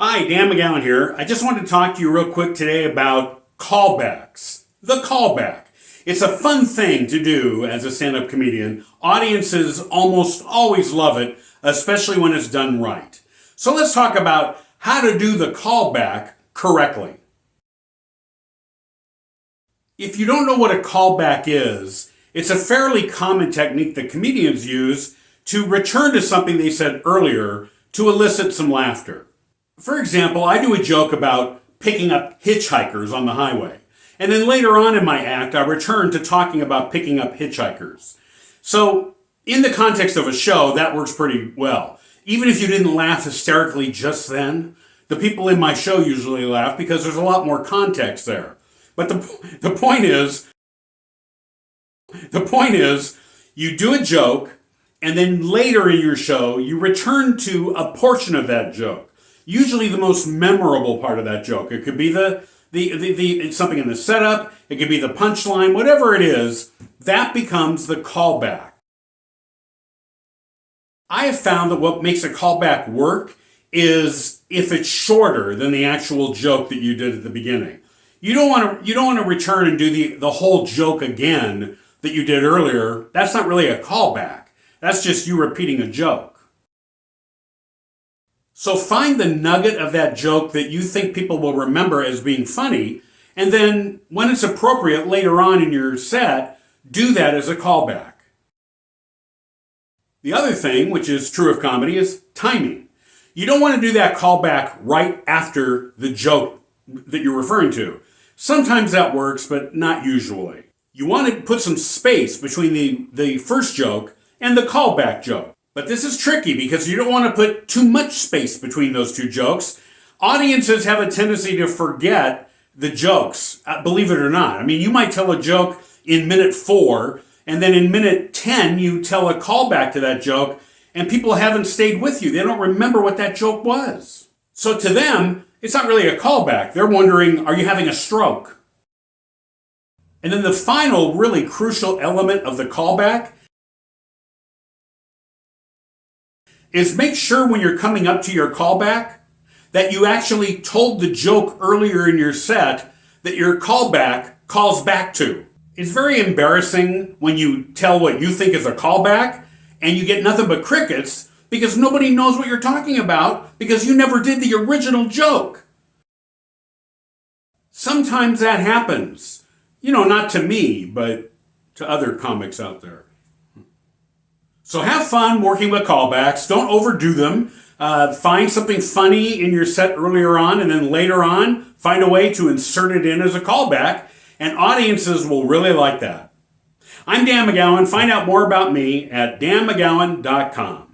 Hi, Dan McGowan here. I just wanted to talk to you real quick today about callbacks. The callback. It's a fun thing to do as a stand-up comedian. Audiences almost always love it, especially when it's done right. So let's talk about how to do the callback correctly. If you don't know what a callback is, it's a fairly common technique that comedians use to return to something they said earlier to elicit some laughter. For example, I do a joke about picking up hitchhikers on the highway. And then later on in my act, I return to talking about picking up hitchhikers. So, in the context of a show, that works pretty well. Even if you didn't laugh hysterically just then, the people in my show usually laugh because there's a lot more context there. But the point is, you do a joke, and then later in your show, you return to a portion of that joke. Usually the most memorable part of that joke. It could be it's something in the setup, it could be the punchline, whatever it is, that becomes the callback. I have found that what makes a callback work is if it's shorter than the actual joke that you did at the beginning. You don't want to return and do the whole joke again that you did earlier. That's not really a callback. That's just you repeating a joke. So find the nugget of that joke that you think people will remember as being funny, and then when it's appropriate later on in your set, do that as a callback. The other thing, which is true of comedy, is timing. You don't want to do that callback right after the joke that you're referring to. Sometimes that works, but not usually. You want to put some space between the first joke and the callback joke. But this is tricky because you don't want to put too much space between those two jokes. Audiences have a tendency to forget the jokes, believe it or not. I mean, you might tell a joke in minute 4, and then in minute 10, you tell a callback to that joke, and people haven't stayed with you. They don't remember what that joke was. So to them, it's not really a callback. They're wondering, are you having a stroke? And then the final really crucial element of the callback is make sure when you're coming up to your callback that you actually told the joke earlier in your set that your callback calls back to. It's very embarrassing when you tell what you think is a callback and you get nothing but crickets because nobody knows what you're talking about because you never did the original joke. Sometimes that happens. Not to me, but to other comics out there. So have fun working with callbacks. Don't overdo them. Find something funny in your set earlier on, and then later on, find a way to insert it in as a callback, and audiences will really like that. I'm Dan McGowan. Find out more about me at danmcgowan.com.